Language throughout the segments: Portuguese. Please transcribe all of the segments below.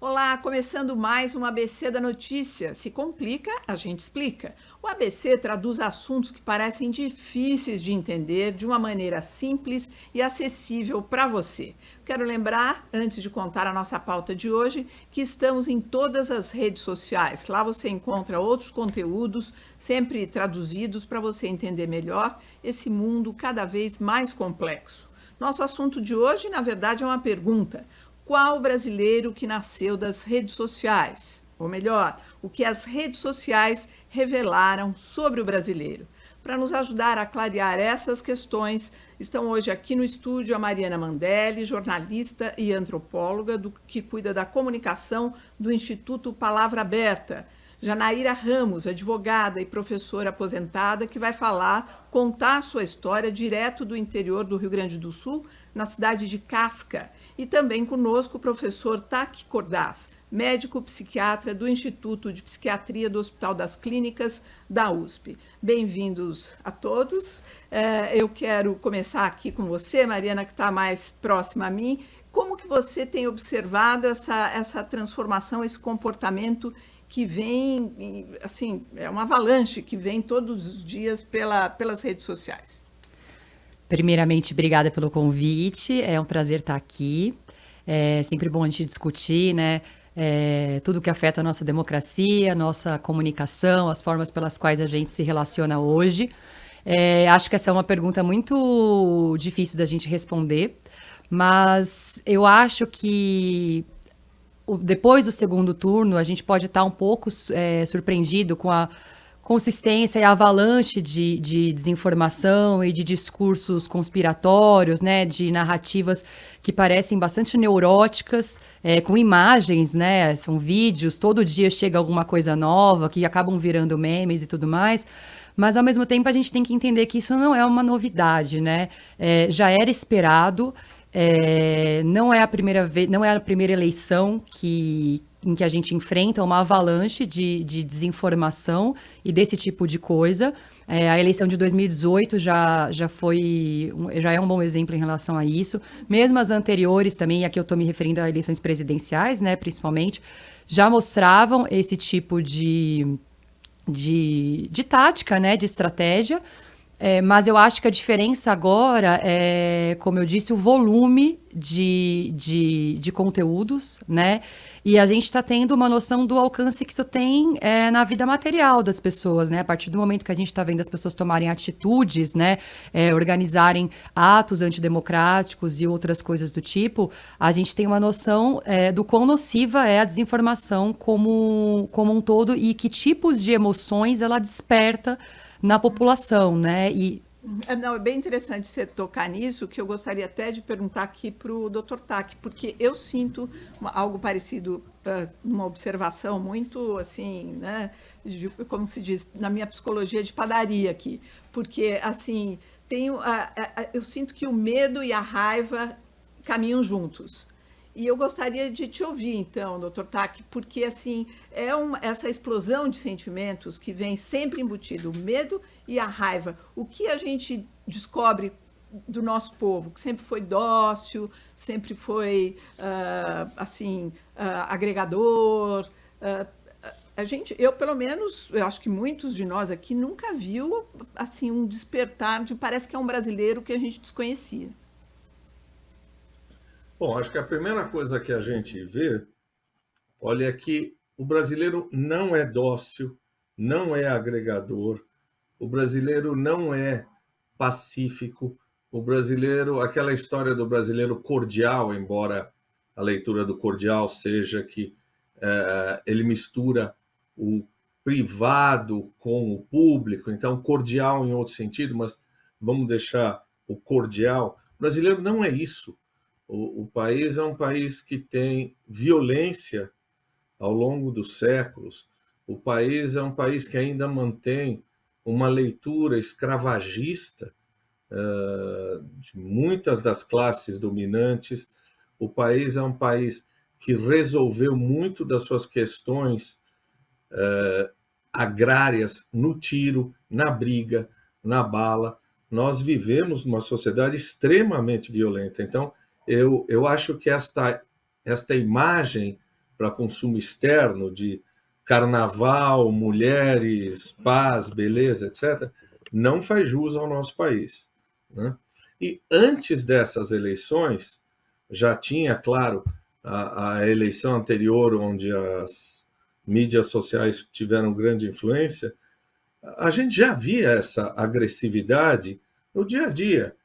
Olá, começando mais um ABC da Notícia. Se complica, a gente explica. O ABC traduz assuntos que parecem difíceis de entender de uma maneira simples e acessível para você. Quero lembrar, antes de contar a nossa pauta de hoje, que estamos em todas as redes sociais. Lá você encontra outros conteúdos, sempre traduzidos para você entender melhor esse mundo cada vez mais complexo. Nosso assunto de hoje, na verdade, é uma pergunta: qual brasileiro que nasceu das redes sociais? Ou melhor, o que as redes sociais revelaram sobre o brasileiro? Para nos ajudar a clarear essas questões, estão hoje aqui no estúdio a Mariana Mandelli, jornalista e antropóloga que cuida da comunicação do Instituto Palavra Aberta. Janaíra Ramos, advogada e professora aposentada, que vai contar sua história direto do interior do Rio Grande do Sul, na cidade de Casca. E também conosco o professor Taki Cordaz, médico psiquiatra do Instituto de Psiquiatria do Hospital das Clínicas da USP. Bem-vindos a todos. Eu quero começar aqui com você, Mariana, que está mais próxima a mim. Como que você tem observado essa transformação, esse comportamento que vem, assim, é uma avalanche que vem todos os dias pelas redes sociais? Primeiramente, obrigada pelo convite, é um prazer estar aqui. É sempre bom a gente discutir, né, tudo que afeta a nossa democracia, a nossa comunicação, as formas pelas quais a gente se relaciona hoje. Acho que essa é uma pergunta muito difícil da gente responder, mas eu acho que depois do segundo turno a gente pode estar um pouco surpreendido com a consistência e a avalanche de desinformação e de discursos conspiratórios, né, de narrativas que parecem bastante neuróticas, com imagens, né, são vídeos, todo dia chega alguma coisa nova, que acabam virando memes e tudo mais, mas ao mesmo tempo a gente tem que entender que isso não é uma novidade, né, já era esperado. Não é a primeira vez, não é a primeira eleição em que a gente enfrenta uma avalanche de desinformação e desse tipo de coisa. A eleição de 2018 já é um bom exemplo em relação a isso. Mesmo as anteriores também, aqui eu estou me referindo a eleições presidenciais, né, principalmente, já mostravam esse tipo de tática, né, de estratégia. Mas eu acho que a diferença agora é, como eu disse, o volume de conteúdos, né? E a gente está tendo uma noção do alcance que isso tem na vida material das pessoas, né? A partir do momento que a gente está vendo as pessoas tomarem atitudes, né? Organizarem atos antidemocráticos e outras coisas do tipo, a gente tem uma noção do quão nociva é a desinformação como um todo e que tipos de emoções ela desperta na população, né? Não, é bem interessante você tocar nisso, que eu gostaria até de perguntar aqui para o Dr. Taki, porque eu sinto algo parecido, uma observação muito, assim, né, como se diz, na minha psicologia de padaria aqui, porque, assim, eu sinto que o medo e a raiva caminham juntos. E eu gostaria de te ouvir, então, doutor Taki, porque assim essa explosão de sentimentos que vem sempre embutido, o medo e a raiva. O que a gente descobre do nosso povo, que sempre foi dócil, sempre foi agregador. Eu pelo menos, eu acho que muitos de nós aqui nunca viu assim um despertar de parece que é um brasileiro que a gente desconhecia. Bom, acho que a primeira coisa que a gente vê, olha, é que o brasileiro não é dócil, não é agregador, o brasileiro não é pacífico, o brasileiro, aquela história do brasileiro cordial, embora a leitura do cordial seja que ele mistura o privado com o público, então cordial em outro sentido, mas vamos deixar o cordial. O brasileiro não é isso. O país é um país que tem violência ao longo dos séculos. O país é um país que ainda mantém uma leitura escravagista de muitas das classes dominantes. O país é um país que resolveu muito das suas questões agrárias no tiro, na briga, na bala. Nós vivemos numa sociedade extremamente violenta. Então, eu acho que esta imagem para consumo externo, de carnaval, mulheres, paz, beleza, etc., não faz jus ao nosso país, né? E antes dessas eleições, já tinha, claro, a eleição anterior, onde as mídias sociais tiveram grande influência, a gente já via essa agressividade no dia a dia.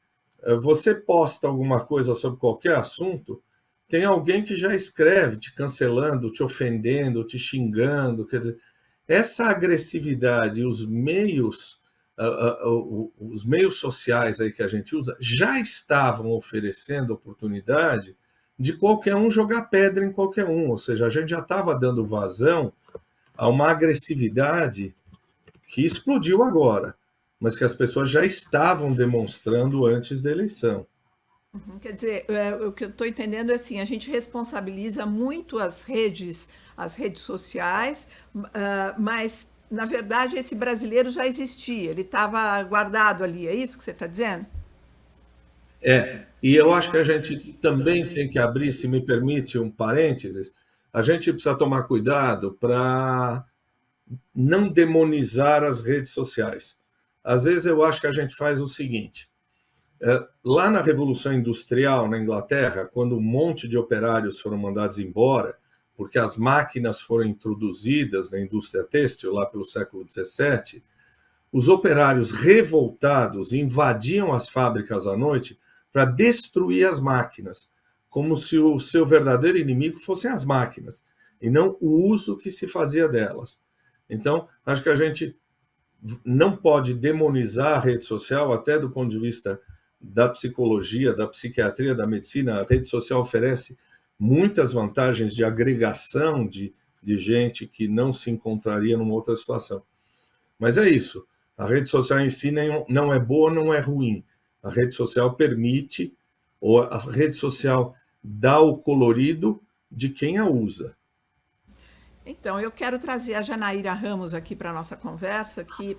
Você posta alguma coisa sobre qualquer assunto, tem alguém que já escreve te cancelando, te ofendendo, te xingando. Quer dizer, essa agressividade, os meios sociais aí que a gente usa já estavam oferecendo oportunidade de qualquer um jogar pedra em qualquer um, ou seja, a gente já estava dando vazão a uma agressividade que explodiu agora, mas que as pessoas já estavam demonstrando antes da eleição. Quer dizer, o que eu estou entendendo é assim, a gente responsabiliza muito as redes sociais, mas na verdade esse brasileiro já existia, ele estava guardado ali, é isso que você está dizendo? E eu acho que a gente também tem que abrir, se me permite um parênteses, a gente precisa tomar cuidado para não demonizar as redes sociais. Às vezes eu acho que a gente faz o seguinte: lá na Revolução Industrial, na Inglaterra, quando um monte de operários foram mandados embora, porque as máquinas foram introduzidas na indústria têxtil, lá pelo século XVII, os operários revoltados invadiam as fábricas à noite para destruir as máquinas, como se o seu verdadeiro inimigo fossem as máquinas, e não o uso que se fazia delas. Então, acho que a gente não pode demonizar a rede social, até do ponto de vista da psicologia, da psiquiatria, da medicina. A rede social oferece muitas vantagens de agregação de gente que não se encontraria numa outra situação. Mas é isso. A rede social em si não é boa, não é ruim. A rede social permite, ou a rede social dá o colorido de quem a usa. Então, eu quero trazer a Janaíra Ramos aqui para a nossa conversa, que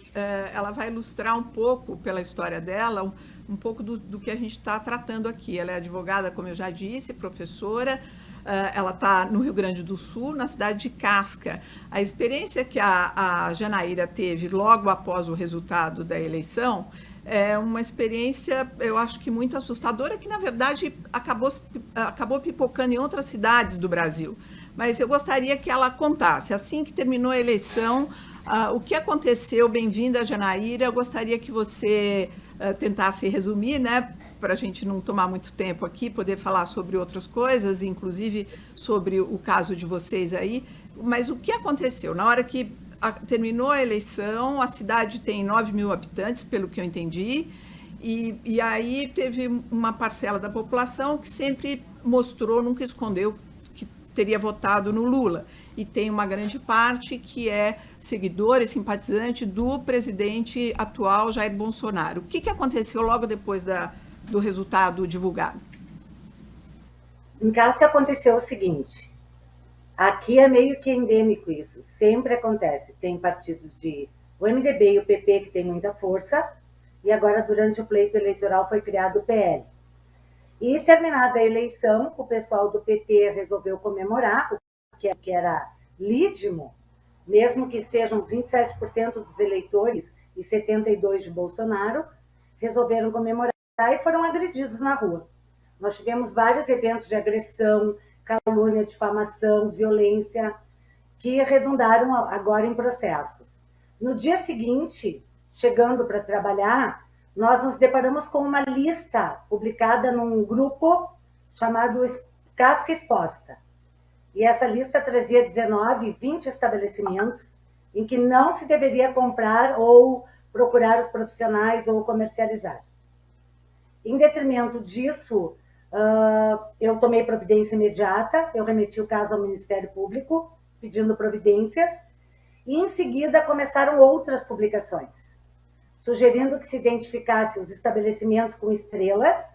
ela vai ilustrar um pouco, pela história dela, um pouco do que a gente está tratando aqui. Ela é advogada, como eu já disse, professora, ela está no Rio Grande do Sul, na cidade de Casca. A experiência que a Janaíra teve logo após o resultado da eleição é uma experiência, eu acho que muito assustadora, que na verdade acabou pipocando em outras cidades do Brasil. Mas eu gostaria que ela contasse, assim que terminou a eleição, o que aconteceu. Bem-vinda, Janaíra. Eu gostaria que você tentasse resumir, né, para a gente não tomar muito tempo aqui, poder falar sobre outras coisas, inclusive sobre o caso de vocês aí. Mas o que aconteceu? Na hora que terminou a eleição, a cidade tem 9.000 habitantes, pelo que eu entendi, e aí teve uma parcela da população que sempre mostrou, nunca escondeu, teria votado no Lula. E tem uma grande parte que é seguidor e simpatizante do presidente atual, Jair Bolsonaro. O que aconteceu logo depois do resultado divulgado? Em Casca aconteceu o seguinte: aqui é meio que endêmico isso, sempre acontece. Tem partidos o MDB e o PP que tem muita força, e agora durante o pleito eleitoral foi criado o PL. E terminada a eleição, o pessoal do PT resolveu comemorar, que era lídimo, mesmo que sejam 27% dos eleitores e 72% de Bolsonaro, resolveram comemorar e foram agredidos na rua. Nós tivemos vários eventos de agressão, calúnia, difamação, violência, que redundaram agora em processos. No dia seguinte, chegando para trabalhar, nós nos deparamos com uma lista publicada num grupo chamado Casca Exposta. E essa lista trazia 19, 20 estabelecimentos em que não se deveria comprar ou procurar os profissionais ou comercializar. Em detrimento disso, eu tomei providência imediata, eu remeti o caso ao Ministério Público, pedindo providências, e em seguida começaram outras publicações, sugerindo que se identificasse os estabelecimentos com estrelas,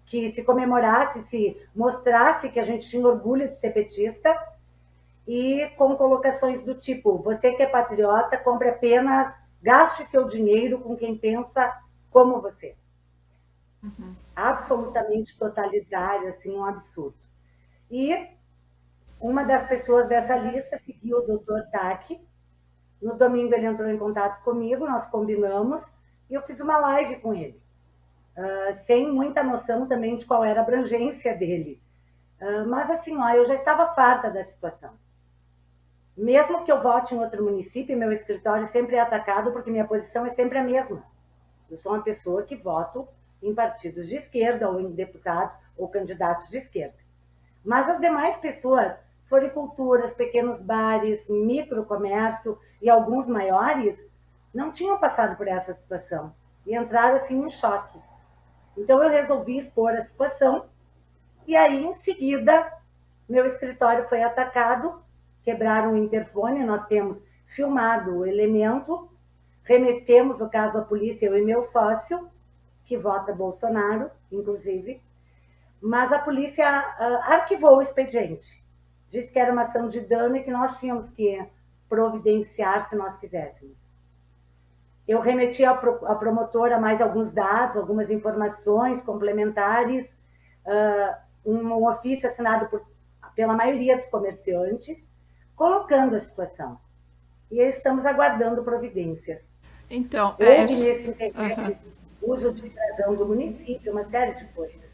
que se comemorasse, se mostrasse que a gente tinha orgulho de ser petista, e com colocações do tipo: você que é patriota, compre apenas, gaste seu dinheiro com quem pensa como você. Absolutamente totalitário, assim, um absurdo. E Uma das pessoas dessa lista seguiu o Dr. Taki. No domingo ele entrou em contato comigo, nós combinamos, e eu fiz uma live com ele, sem muita noção também de qual era a abrangência dele. Mas assim, eu já estava farta da situação. Mesmo que eu vote em outro município, meu escritório sempre é atacado, porque minha posição é sempre a mesma. Eu sou uma pessoa que voto em partidos de esquerda, ou em deputados, ou candidatos de esquerda. Mas as demais pessoas, floriculturas, pequenos bares, microcomércio e alguns maiores, não tinham passado por essa situação e entraram assim em choque. Então eu resolvi expor a situação e aí em seguida meu escritório foi atacado, quebraram o interfone, nós temos filmado o elemento, remetemos o caso à polícia, eu e meu sócio, que vota Bolsonaro, inclusive, mas a polícia arquivou o expediente. Disse que era uma ação de dano e que nós tínhamos que providenciar se nós quiséssemos. Eu remeti à promotora mais alguns dados, algumas informações complementares, um ofício assinado pela maioria dos comerciantes, colocando a situação. E estamos aguardando providências. Então, houve nesse intermédio uso de razão do município, uma série de coisas.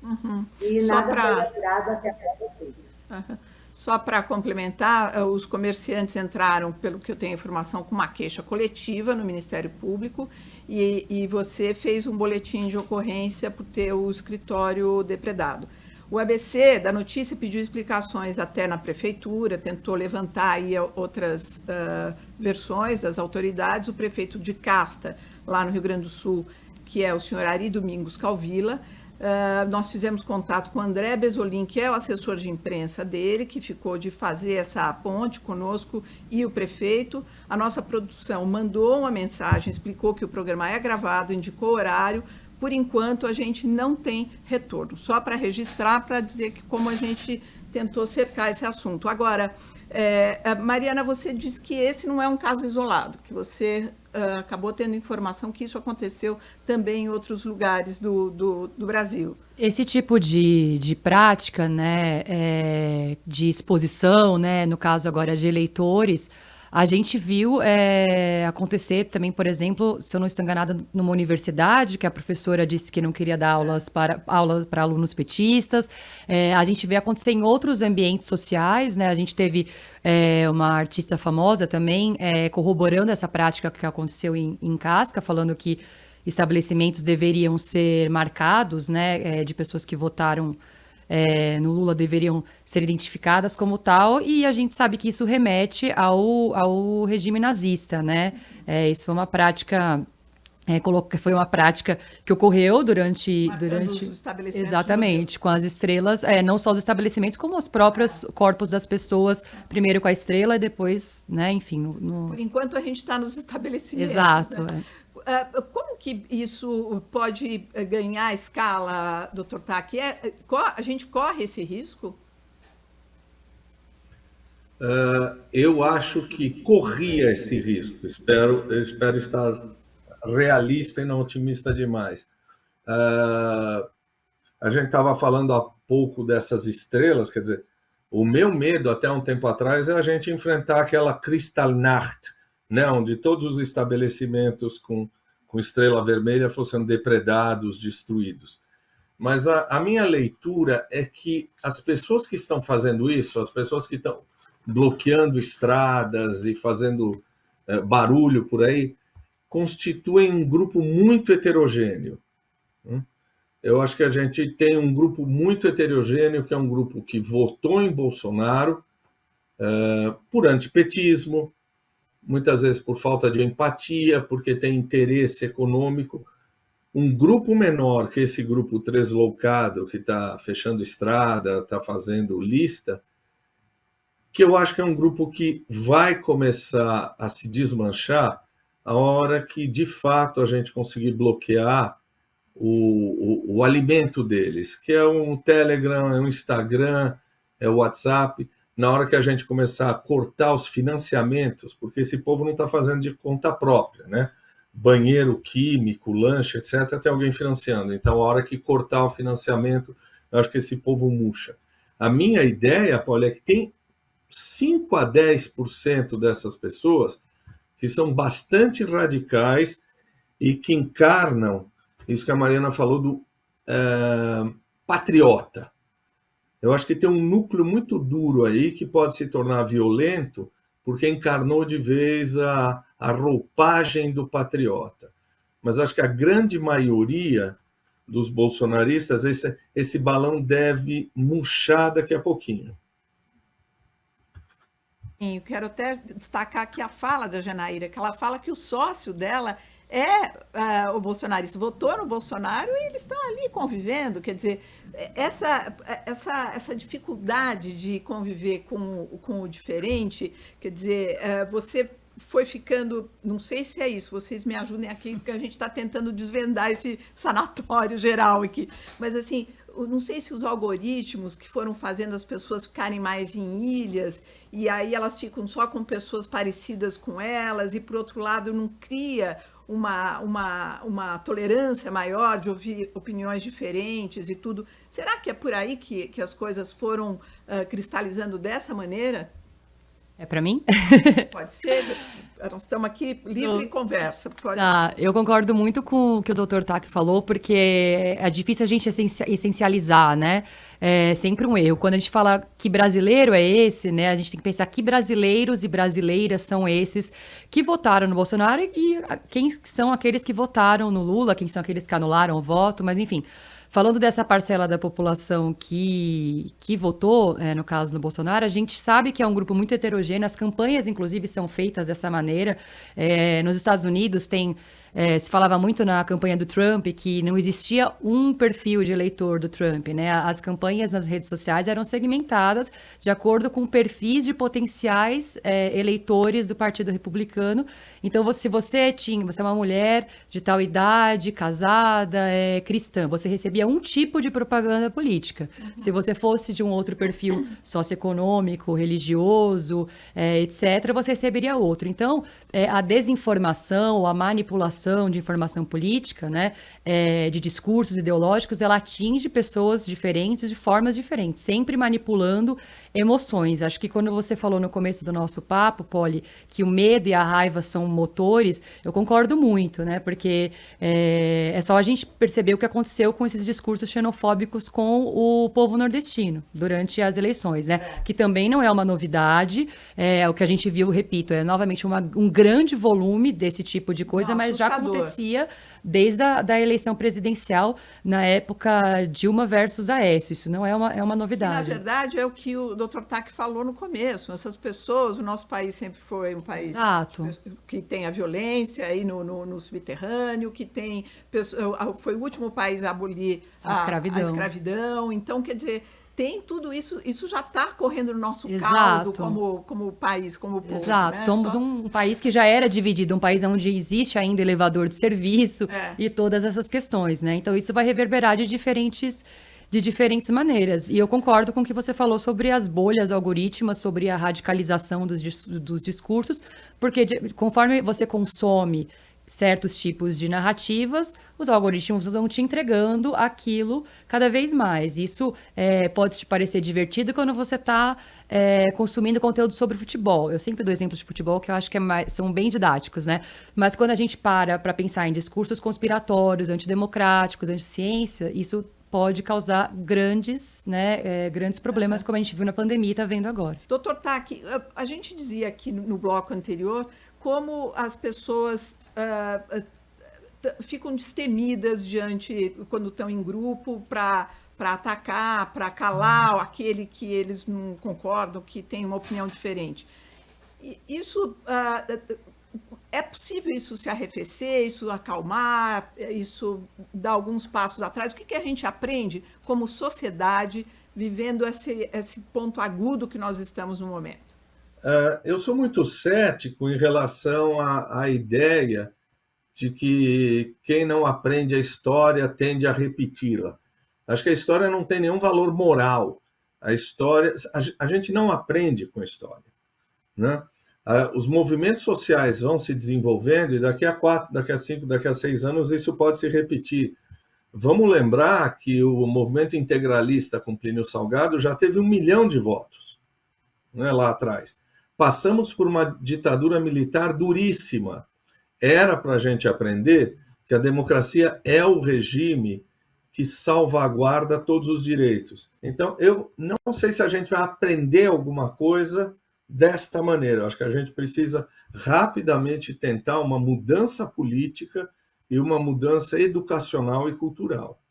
E nada foi apurado até agora. Só para complementar, os comerciantes entraram, pelo que eu tenho informação, com uma queixa coletiva no Ministério Público e você fez um boletim de ocorrência por ter o escritório depredado. O ABC da notícia pediu explicações até na prefeitura, tentou levantar aí outras versões das autoridades. O prefeito de Casta, lá no Rio Grande do Sul, que é o senhor Ari Domingos Calvila, nós fizemos contato com o André Besolin, que é o assessor de imprensa dele, que ficou de fazer essa ponte conosco e o prefeito. A nossa produção mandou uma mensagem, explicou que o programa é gravado, indicou o horário. Por enquanto, a gente não tem retorno, só para registrar, para dizer que como a gente tentou cercar esse assunto. Agora, Mariana, você disse que esse não é um caso isolado, que você acabou tendo informação que isso aconteceu também em outros lugares do Brasil. Esse tipo de prática, né, de exposição, né, no caso agora de eleitores, a gente viu acontecer também, por exemplo, se eu não estou enganada, numa universidade, que a professora disse que não queria dar aula para alunos petistas. A gente vê acontecer em outros ambientes sociais, né? A gente teve uma artista famosa também corroborando essa prática que aconteceu em Casca, falando que estabelecimentos deveriam ser marcados, né, de pessoas que votaram no Lula deveriam ser identificadas como tal, e a gente sabe que isso remete ao regime nazista, né? Isso foi uma prática, foi uma prática que ocorreu durante os estabelecimentos. Exatamente, com as estrelas, não só os estabelecimentos, como os próprios corpos das pessoas, primeiro com a estrela e depois, né, enfim. Por enquanto a gente está nos estabelecimentos. Exato. Né? Como que isso pode ganhar escala, doutor Taki? A gente corre esse risco? Eu acho que corria esse risco. Eu espero estar realista e não otimista demais. A gente estava falando há pouco dessas estrelas, quer dizer, o meu medo até um tempo atrás é a gente enfrentar aquela Kristallnacht, né, onde todos os estabelecimentos com estrela vermelha fossem depredados, destruídos. Mas a minha leitura é que as pessoas que estão fazendo isso, as pessoas que estão bloqueando estradas e fazendo barulho por aí, constituem um grupo muito heterogêneo. Eu acho que a gente tem um grupo muito heterogêneo, que é um grupo que votou em Bolsonaro por antipetismo, muitas vezes por falta de empatia, porque tem interesse econômico. Um grupo menor que esse grupo deslocado, que está fechando estrada, está fazendo lista, que eu acho que é um grupo que vai começar a se desmanchar a hora que, de fato, a gente conseguir bloquear o alimento deles, que é um Telegram, é um Instagram, é o WhatsApp. Na hora que a gente começar a cortar os financiamentos, porque esse povo não está fazendo de conta própria, né? Banheiro químico, lanche, etc., tem alguém financiando. Então, a hora que cortar o financiamento, eu acho que esse povo murcha. A minha ideia, Paulo, é que tem 5 a 10% dessas pessoas que são bastante radicais e que encarnam isso que a Mariana falou do patriota. Eu acho que tem um núcleo muito duro aí que pode se tornar violento porque encarnou de vez a roupagem do patriota. Mas acho que a grande maioria dos bolsonaristas, esse balão deve murchar daqui a pouquinho. Eu quero até destacar aqui a fala da Janaíra, que ela fala que o sócio dela é o bolsonarista, votou no Bolsonaro e eles estão ali convivendo. Quer dizer, essa dificuldade de conviver com o diferente, quer dizer, você foi ficando, não sei se é isso, vocês me ajudem aqui, porque a gente está tentando desvendar esse sanatório geral aqui, mas assim, não sei se os algoritmos que foram fazendo as pessoas ficarem mais em ilhas, e aí elas ficam só com pessoas parecidas com elas, e por outro lado não cria uma tolerância maior de ouvir opiniões diferentes e tudo. Será que é por aí que as coisas foram cristalizando dessa maneira? É para mim? Pode ser. Nós estamos aqui livre conversa. Pode... Eu concordo muito com o que o Dr. Tak falou, porque é difícil a gente essencializar, né? É sempre um erro. Quando a gente fala que brasileiro é esse, né? A gente tem que pensar que brasileiros e brasileiras são esses que votaram no Bolsonaro e quem são aqueles que votaram no Lula, quem são aqueles que anularam o voto, mas enfim... Falando dessa parcela da população que votou, no caso do Bolsonaro, a gente sabe que é um grupo muito heterogêneo, as campanhas, inclusive, são feitas dessa maneira. Nos Estados Unidos se falava muito na campanha do Trump que não existia um perfil de eleitor do Trump, né? As campanhas nas redes sociais eram segmentadas de acordo com perfis de potenciais eleitores do Partido Republicano. Então, se você é uma mulher de tal idade, casada, cristã, você recebia um tipo de propaganda política. Uhum. Se você fosse de um outro perfil socioeconômico, religioso, etc., você receberia outro. Então, a desinformação, a manipulação de informação política, né, de discursos ideológicos, ela atinge pessoas diferentes de formas diferentes, sempre manipulando emoções. Acho que quando você falou no começo do nosso papo, Polly, que o medo e a raiva são motores, eu concordo muito, né, porque é só a gente perceber o que aconteceu com esses discursos xenofóbicos com o povo nordestino durante as eleições, né, que também não é uma novidade, o que a gente viu, repito, novamente um grande volume desse tipo de coisa, mas já acontecia desde a eleição presidencial na época Dilma versus Aécio. Isso não é uma novidade. Que, na verdade, é o que o Dr. Tak falou no começo. Essas pessoas, o nosso país sempre foi um país que tem a violência aí no subterrâneo, que tem... Foi o último país a abolir a escravidão. Então, quer dizer... Tem tudo isso, isso já está correndo no nosso caldo como país, como povo. Exato, né? Somos um país que já era dividido, um país onde existe ainda elevador de serviço e todas essas questões, né? Então isso vai reverberar de diferentes maneiras. E eu concordo com o que você falou sobre as bolhas algorítmicas, sobre a radicalização dos discursos, porque conforme você consome certos tipos de narrativas, os algoritmos vão te entregando aquilo cada vez mais. Isso pode te parecer divertido quando você está consumindo conteúdo sobre futebol. Eu sempre dou exemplos de futebol que eu acho que são bem didáticos, né? Mas quando a gente para pensar em discursos conspiratórios, antidemocráticos, anti-ciência, isso pode causar grandes problemas, como a gente viu na pandemia e está vendo agora. Dr. Tak, a gente dizia aqui no bloco anterior como as pessoas ficam destemidas quando estão em grupo para atacar, para calar aquele que eles não concordam, que tem uma opinião diferente. Isso é possível isso se arrefecer, isso acalmar, isso dar alguns passos atrás? O que a gente aprende como sociedade vivendo esse ponto agudo que nós estamos no momento? Eu sou muito cético em relação à ideia de que quem não aprende a história tende a repeti-la. Acho que a história não tem nenhum valor moral. A gente não aprende com a história, né? Os movimentos sociais vão se desenvolvendo e daqui a 4, daqui a 5, daqui a 6 anos isso pode se repetir. Vamos lembrar que o movimento integralista com Plínio Salgado já teve 1 milhão de votos. né, lá atrás. Passamos por uma ditadura militar duríssima. Era para a gente aprender que a democracia é o regime que salvaguarda todos os direitos. Então, eu não sei se a gente vai aprender alguma coisa desta maneira. Eu acho que a gente precisa rapidamente tentar uma mudança política e uma mudança educacional e cultural.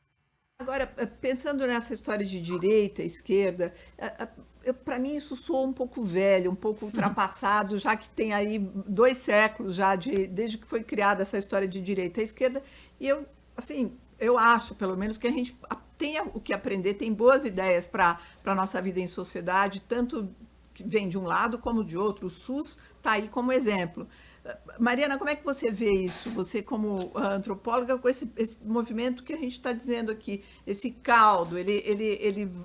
Agora, pensando nessa história de direita, esquerda, para mim isso soa um pouco velho, um pouco ultrapassado, já que tem aí 2 séculos já desde que foi criada essa história de direita e esquerda. E eu acho, pelo menos, que a gente tem o que aprender, tem boas ideias para a nossa vida em sociedade, tanto que vem de um lado como de outro. O SUS está aí como exemplo. Mariana, como é que você vê isso? Você, como antropóloga, com esse movimento que a gente está dizendo aqui, esse caldo, ele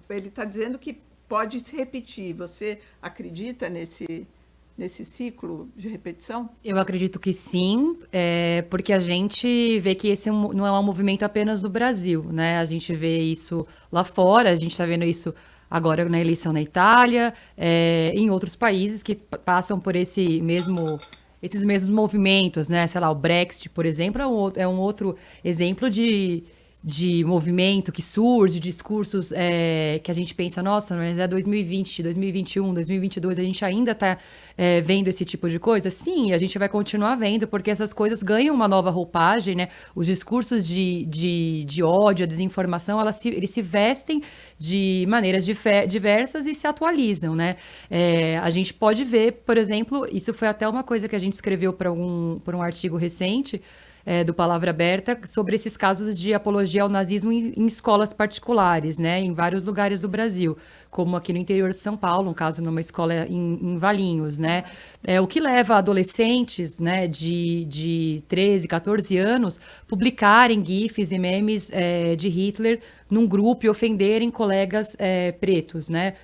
está dizendo que pode se repetir. Você acredita nesse ciclo de repetição? Eu acredito que sim, porque a gente vê que esse não é um movimento apenas do Brasil, né? A gente vê isso lá fora, a gente está vendo isso agora na eleição na Itália, em outros países que passam por esses mesmos movimentos, né? Sei lá, o Brexit, por exemplo, é um outro exemplo de movimento que surge, discursos que a gente pensa, nossa, mas é 2020, 2021, 2022, a gente ainda está vendo esse tipo de coisa? Sim, a gente vai continuar vendo, porque essas coisas ganham uma nova roupagem, né? Os discursos de ódio, a desinformação, eles se vestem de maneiras diversas e se atualizam, né? A gente pode ver, por exemplo, isso foi até uma coisa que a gente escreveu para um artigo recente, do Palavra Aberta, sobre esses casos de apologia ao nazismo em escolas particulares, né, em vários lugares do Brasil, como aqui no interior de São Paulo, um caso numa escola em Valinhos, né, o que leva adolescentes, né, de 13, 14 anos, publicarem gifs e memes de Hitler num grupo e ofenderem colegas pretos, né.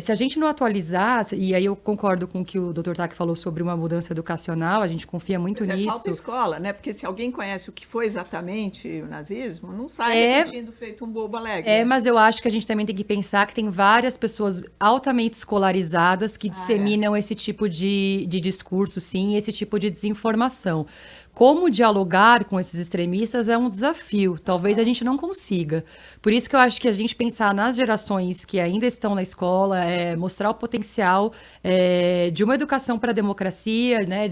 Se a gente não atualizar, e aí eu concordo com o que o Dr. Tak falou sobre uma mudança educacional, a gente confia muito nisso. Falta escola, né? Porque se alguém conhece o que foi exatamente o nazismo, não sai repetindo feito um bobo alegre. Mas eu acho que a gente também tem que pensar que tem várias pessoas altamente escolarizadas que disseminam esse tipo de discurso, sim, esse tipo de desinformação. Como dialogar com esses extremistas é um desafio. Talvez a gente não consiga. Por isso que eu acho que a gente pensar nas gerações que ainda estão na escola, mostrar o potencial de uma educação para a democracia, né,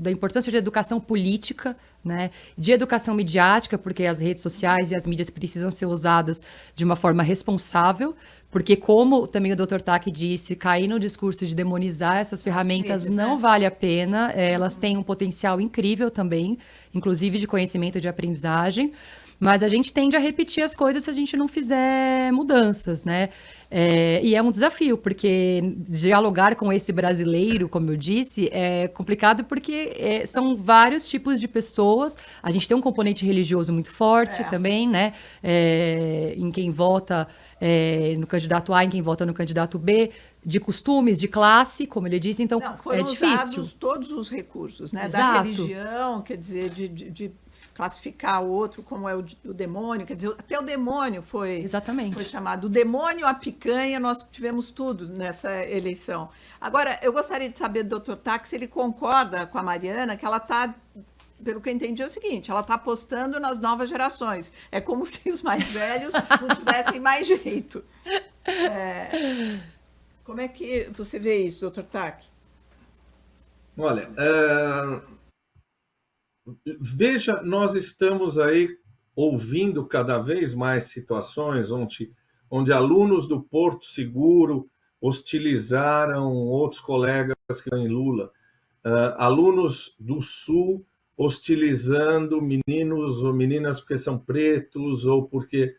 da importância de educação política, né, de educação midiática, porque as redes sociais e as mídias precisam ser usadas de uma forma responsável, porque como também o Dr. Tak disse, cair no discurso de demonizar essas ferramentas não vale a pena, elas têm um potencial incrível também, inclusive de conhecimento e de aprendizagem, mas a gente tende a repetir as coisas se a gente não fizer mudanças, né? E é um desafio, porque dialogar com esse brasileiro, como eu disse, é complicado porque são vários tipos de pessoas. A gente tem um componente religioso muito forte também, né? Em quem vota no candidato A, em quem vota no candidato B, de costumes, de classe, como ele disse, então foram é difícil. Usados todos os recursos, né? Exato. Da religião, quer dizer, de classificar o outro como é o demônio, quer dizer, até o demônio foi chamado. O demônio, a picanha, nós tivemos tudo nessa eleição. Agora, eu gostaria de saber do Dr. Tak se ele concorda com a Mariana, que ela está, pelo que eu entendi, é o seguinte, ela está apostando nas novas gerações. É como se os mais velhos não tivessem mais jeito. Como é que você vê isso, Dr. Tak? Olha, veja, nós estamos aí ouvindo cada vez mais situações onde alunos do Porto Seguro hostilizaram outros colegas que estão em Lula, alunos do Sul hostilizando meninos ou meninas porque são pretos ou porque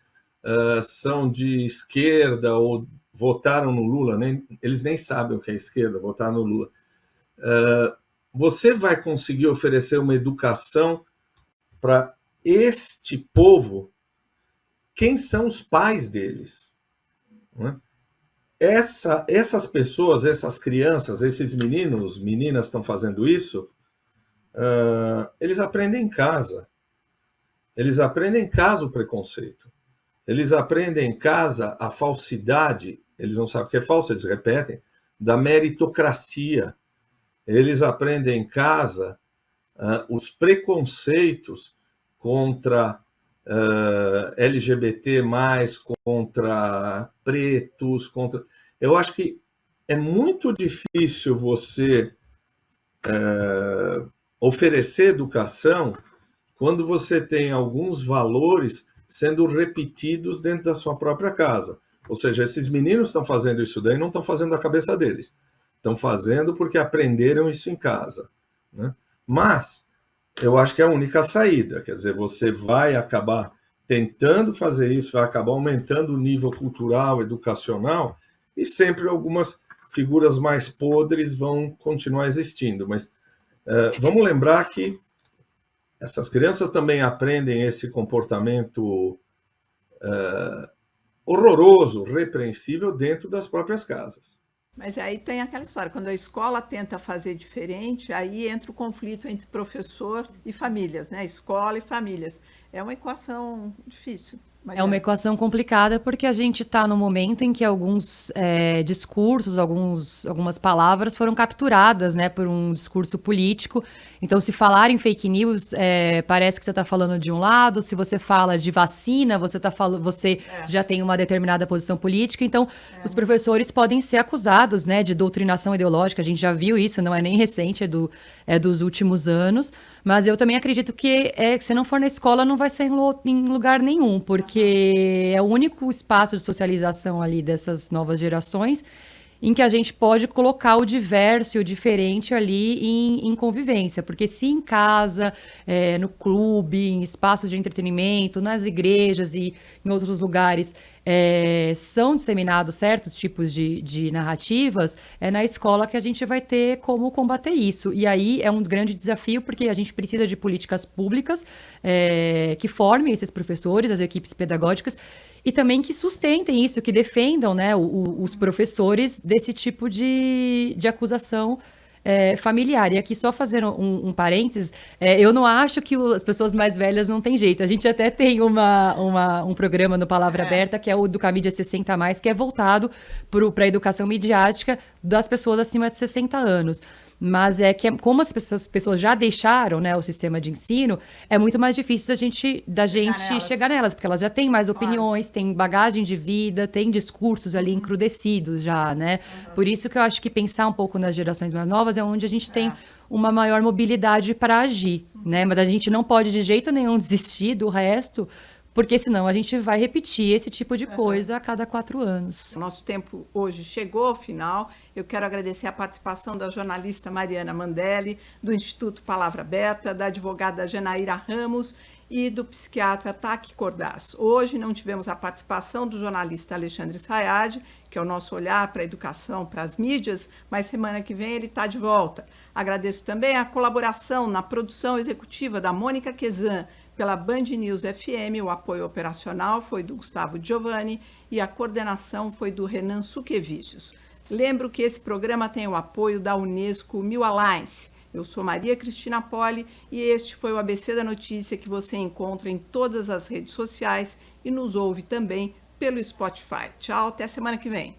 são de esquerda ou votaram no Lula, eles nem sabem o que é esquerda, votar no Lula. Você vai conseguir oferecer uma educação para este povo? Quem são os pais deles? Essas pessoas, essas crianças, esses meninos, meninas estão fazendo isso, eles aprendem em casa. Eles aprendem em casa o preconceito. Eles aprendem em casa a falsidade. Eles não sabem o que é falso, eles repetem, da meritocracia. Eles aprendem em casa os preconceitos contra LGBT+, contra pretos, contra... Eu acho que é muito difícil você oferecer educação quando você tem alguns valores sendo repetidos dentro da sua própria casa. Ou seja, esses meninos estão fazendo isso daí, não estão fazendo da cabeça deles. Estão fazendo porque aprenderam isso em casa, né? Mas eu acho que é a única saída. Quer dizer, você vai acabar tentando fazer isso, vai acabar aumentando o nível cultural, educacional, e sempre algumas figuras mais podres vão continuar existindo. Mas vamos lembrar que essas crianças também aprendem esse comportamento horroroso, repreensível, dentro das próprias casas. Mas aí tem aquela história, quando a escola tenta fazer diferente, aí entra o conflito entre professor e famílias, né? Escola e famílias. É uma equação difícil. É uma equação complicada porque a gente está no momento em que alguns discursos, algumas palavras foram capturadas, né, por um discurso político. Então, se falar em fake news, parece que você está falando de um lado. Se você fala de vacina, você já tem uma determinada posição política. Então, os professores podem ser acusados, né, de doutrinação ideológica. A gente já viu isso, não é nem recente, é dos últimos anos. Mas eu também acredito que se não for na escola, não vai ser em lugar nenhum, porque é o único espaço de socialização ali dessas novas gerações em que a gente pode colocar o diverso e o diferente ali em convivência. Porque se em casa, no clube, em espaços de entretenimento, nas igrejas e em outros lugares são disseminados certos tipos de narrativas, é na escola que a gente vai ter como combater isso. E aí é um grande desafio, porque a gente precisa de políticas públicas que formem esses professores, as equipes pedagógicas, e também que sustentem isso, que defendam, né, os professores desse tipo de acusação familiar. E aqui só fazendo um parênteses, eu não acho que as pessoas mais velhas não têm jeito. A gente até tem um programa no Palavra Aberta, que é o Educamídia 60+, que é voltado para a educação midiática das pessoas acima de 60 anos. Mas como as pessoas já deixaram, né, o sistema de ensino, é muito mais difícil da gente chegar nelas, porque elas já têm mais opiniões, têm bagagem de vida, têm discursos ali encrudecidos já, né? Por isso que eu acho que pensar um pouco nas gerações mais novas é onde a gente tem uma maior mobilidade para agir, né? Mas a gente não pode de jeito nenhum desistir do resto, porque senão a gente vai repetir esse tipo de coisa a cada 4 anos. O nosso tempo hoje chegou ao final. Eu quero agradecer a participação da jornalista Mariana Mandelli, do Instituto Palavra Aberta, da advogada Janaíra Ramos e do psiquiatra Taki Cordaz. Hoje não tivemos a participação do jornalista Alexandre Sayad, que é o nosso olhar para a educação, para as mídias, mas semana que vem ele está de volta. Agradeço também a colaboração na produção executiva da Mônica Quezan, pela Band News FM. O apoio operacional foi do Gustavo Giovanni e a coordenação foi do Renan Suquevicius. Lembro que esse programa tem o apoio da Unesco Mil Alliance. Eu sou Maria Cristina Poli e este foi o ABC da Notícia, que você encontra em todas as redes sociais e nos ouve também pelo Spotify. Tchau, até semana que vem.